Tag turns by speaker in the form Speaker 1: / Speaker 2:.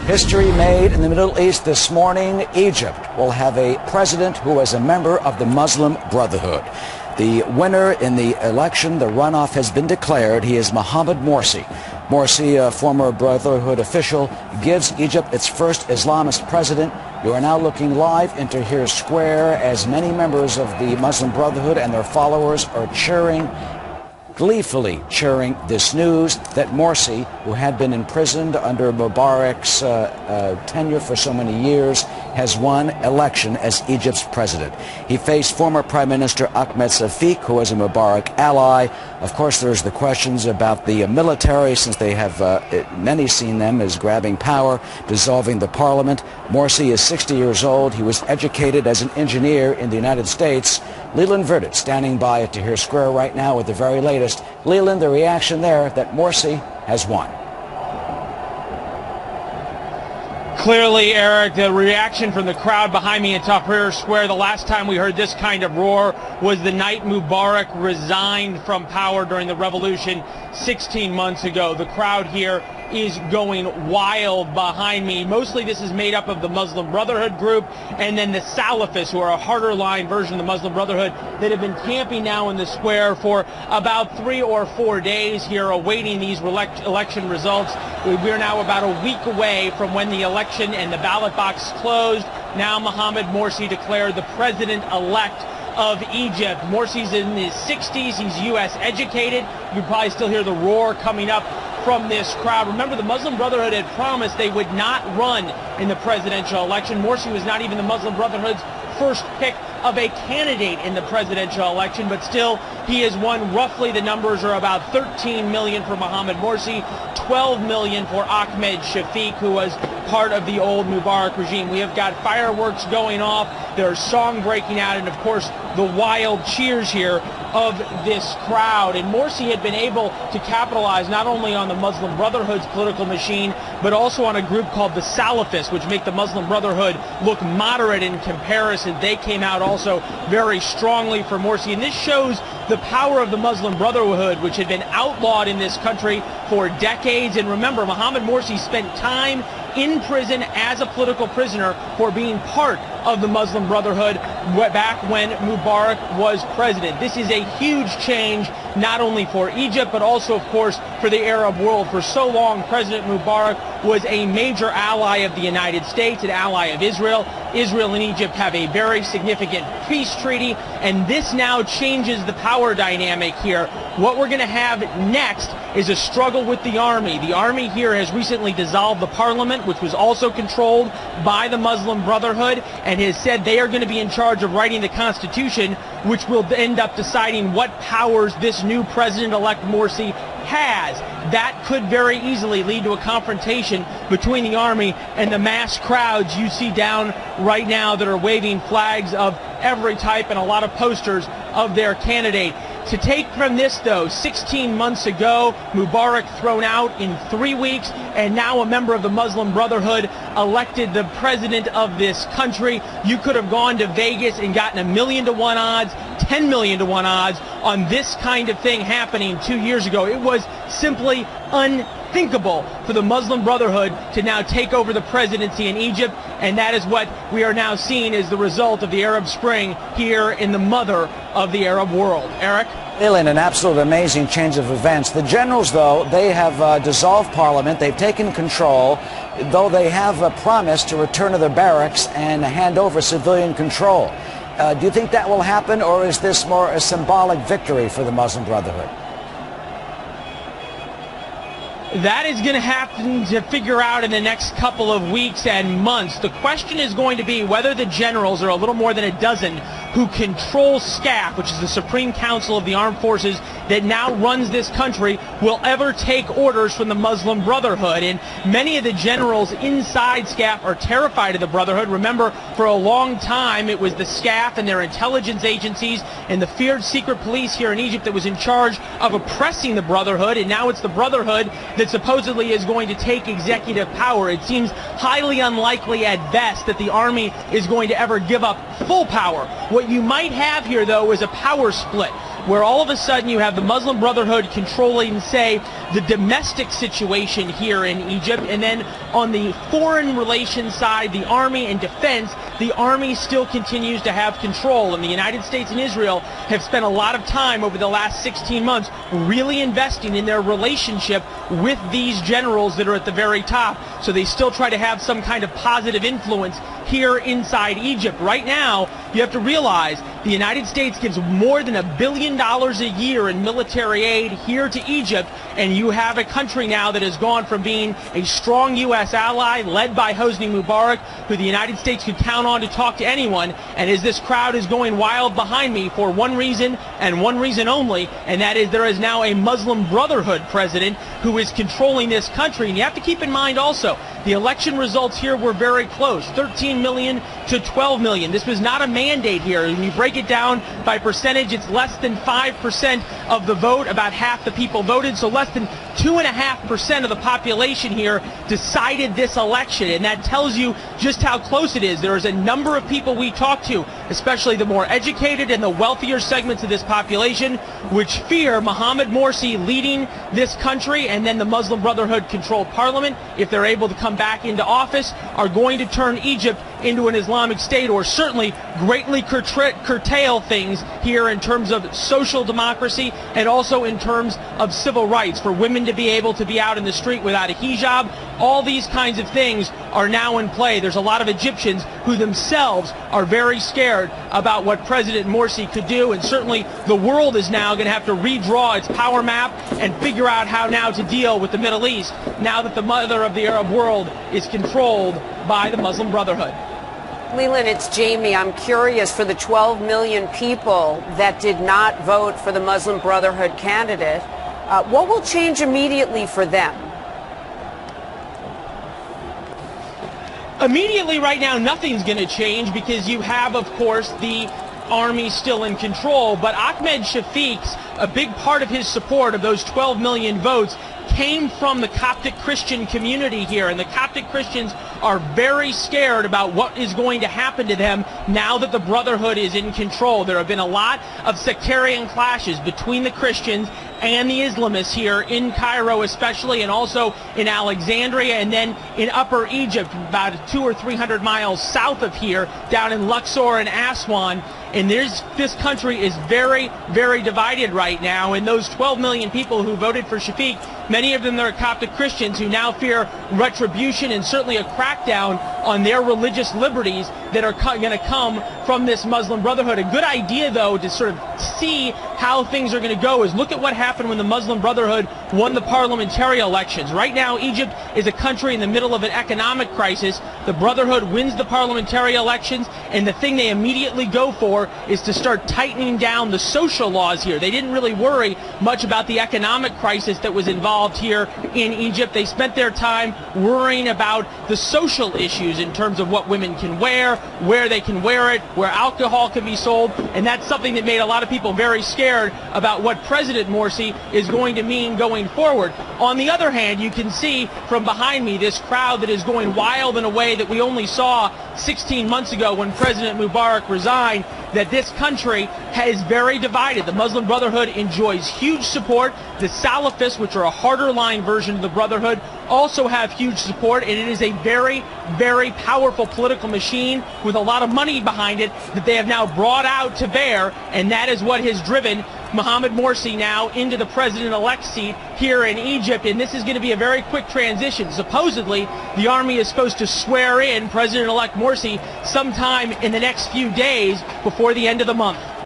Speaker 1: History made in the Middle East this morning. Egypt will have a president who is a member of the Muslim Brotherhood. The winner in the election, the runoff, has been declared. He is Mohammed Morsi. Morsi, a former Brotherhood official, gives Egypt its first Islamist president. You are now looking live into Tahrir Square as many members of the Muslim Brotherhood and their followers are gleefully cheering this news that Morsi, who had been imprisoned under Mubarak's tenure for so many years, has won election as Egypt's president. He faced former Prime Minister Ahmed Shafik, who was a Mubarak ally. Of course, there's the questions about the military, since they have many seen them as grabbing power, dissolving the parliament. Morsi is 60 years old. He was educated as an engineer in the United States. Leland Verdit standing by at Tahrir Square right now with the very latest. Leland, the reaction there that Morsi has won.
Speaker 2: Clearly, Eric, the reaction from the crowd behind me in Tahrir Square, the last time we heard this kind of roar was the night Mubarak resigned from power during the revolution 16 months ago. The crowd here is going wild behind me. Mostly this is made up of the Muslim Brotherhood group and then the Salafists, who are a harder line version of the Muslim Brotherhood, that have been camping now in the square for about 3 or 4 days here awaiting these election results. We're now about a week away from when the election and the ballot box closed. Now Mohammed Morsi declared the president-elect of Egypt. Morsi's in his 60s. He's U.S. educated. You can probably still hear the roar coming up from this crowd. Remember, the Muslim Brotherhood had promised they would not run in the presidential election. Morsi was not even the Muslim Brotherhood's first pick of a candidate in the presidential election, but still he has won. Roughly the numbers are about 13 million for Mohammed Morsi, 12 million for Ahmed Shafik, who was part of the old Mubarak regime. We have got fireworks going off, there's song breaking out, and of course the wild cheers here of this crowd. And Morsi had been able to capitalize not only on the Muslim Brotherhood's political machine, but also on a group called the Salafists, which make the Muslim Brotherhood look moderate in comparison. They came out also very strongly for Morsi, and this shows the power of the Muslim Brotherhood, which had been outlawed in this country for decades. And remember, Mohammed Morsi spent time in prison as a political prisoner for being part of the Muslim Brotherhood back when Mubarak was president. This is a huge change, not only for Egypt, but also, of course, for the Arab world. For so long, President Mubarak was a major ally of the United States, an ally of Israel. Israel and Egypt have a very significant peace treaty, and this now changes the power dynamic here. What we're going to have next is a struggle with the army. The army here has recently dissolved the parliament, which was also controlled by the Muslim Brotherhood, and has said they are going to be in charge of writing the Constitution, which will end up deciding what powers this new president-elect Morsi has. That could very easily lead to a confrontation between the army and the mass crowds you see down right now that are waving flags of every type and a lot of posters of their candidate. To take from this, though, 16 months ago, Mubarak thrown out in 3 weeks, and now a member of the Muslim Brotherhood elected the president of this country. You could have gone to Vegas and gotten 1,000,000 to 1 odds, 10 million to 1 odds on this kind of thing happening 2 years ago. It was simply unthinkable for the Muslim Brotherhood to now take over the presidency in Egypt, and that is what we are now seeing as the result of the Arab Spring here in the mother of the Arab world. Eric?
Speaker 1: Leland, an absolute amazing change of events. The generals, though, they have dissolved parliament. They've taken control, though they have promised to return to their barracks and hand over civilian control. Do you think that will happen, or is this more a symbolic victory for the Muslim Brotherhood?
Speaker 2: That is going to have to figure out in the next couple of weeks and months. The question is going to be whether the generals, or a little more than a dozen, who control SCAF, which is the Supreme Council of the Armed Forces that now runs this country, will ever take orders from the Muslim Brotherhood. And many of the generals inside SCAF are terrified of the Brotherhood. Remember, for a long time, it was the SCAF and their intelligence agencies and the feared secret police here in Egypt that was in charge of oppressing the Brotherhood, and now it's the Brotherhood that supposedly is going to take executive power. It seems highly unlikely at best that the army is going to ever give up full power. What you might have here, though, is a power split. where all of a sudden you have the Muslim Brotherhood controlling, say, the domestic situation here in Egypt, and then on the foreign relations side, the army and defense, the army still continues to have control. And the United States and Israel have spent a lot of time over the last 16 months really investing in their relationship with these generals that are at the very top. So they still try to have some kind of positive influence here inside Egypt. Right now, you have to realize the United States gives more than $1 billion a year in military aid here to Egypt, and you have a country now that has gone from being a strong U.S. ally led by Hosni Mubarak, who the United States could count on to talk to anyone, and as this crowd is going wild behind me for one reason and one reason only, and that is there is now a Muslim Brotherhood president who is controlling this country. And you have to keep in mind also, the election results here were very close, 13 million to 12 million. This was not a mandate here. When you break it down by percentage, it's less than 5% of the vote. About half the people voted, so less than 2.5% of the population here decided this election, and that tells you just how close it is. There is a number of people we talk to, especially the more educated and the wealthier segments of this population, which fear Mohammed Morsi leading this country, and then the Muslim Brotherhood controlled parliament, if they're able to come back into office, are going to turn Egypt into an Islamic state, or certainly greatly curtail things here in terms of social democracy and also in terms of civil rights, for women to be able to be out in the street without a hijab. All these kinds of things are now in play. There's a lot of Egyptians who themselves are very scared about what President Morsi could do, and certainly the world is now going to have to redraw its power map and figure out how now to deal with the Middle East now that the mother of the Arab world is controlled by the Muslim Brotherhood.
Speaker 3: Leland, it's Jamie. I'm curious, for the 12 million people that did not vote for the Muslim Brotherhood candidate, what will change immediately for them?
Speaker 2: Immediately right now, nothing's going to change because you have, of course, the army still in control. But Ahmed Shafiq's, a big part of his support of those 12 million votes came from the Coptic Christian community here, and the Coptic Christians are very scared about what is going to happen to them now that the Brotherhood is in control. There have been a lot of sectarian clashes between the Christians and the Islamists here in Cairo especially, and also in Alexandria, and then in Upper Egypt, about 200 or 300 miles south of here, down in Luxor and Aswan. And this country is very, very divided right now, and those 12 million people who voted for Shafiq, many of them are Coptic Christians who now fear retribution and certainly a crackdown on their religious liberties that are going to come from this Muslim Brotherhood. A good idea, though, to sort of see how things are going to go is look at what happened when the Muslim Brotherhood won the parliamentary elections. Right now, Egypt is a country in the middle of an economic crisis. The Brotherhood wins the parliamentary elections, and the thing they immediately go for is to start tightening down the social laws here. They didn't really worry much about the economic crisis that was involved here in Egypt. They spent their time worrying about the social issues in terms of what women can wear, where they can wear it, where alcohol can be sold, and that's something that made a lot of people very scared about what President Morsi is going to mean going forward. On the other hand, you can see from behind me this crowd that is going wild in a way that we only saw 16 months ago when President Mubarak resigned, that this country is very divided. The Muslim Brotherhood enjoys huge support. The Salafists, which are a harder line version of the Brotherhood, also have huge support, and it is a very, very powerful political machine with a lot of money behind it that they have now brought out to bear, and that is what has driven Mohammed Morsi now into the president-elect seat here in Egypt, and this is going to be a very quick transition. Supposedly, the army is supposed to swear in President-elect Morsi sometime in the next few days before the end of the month.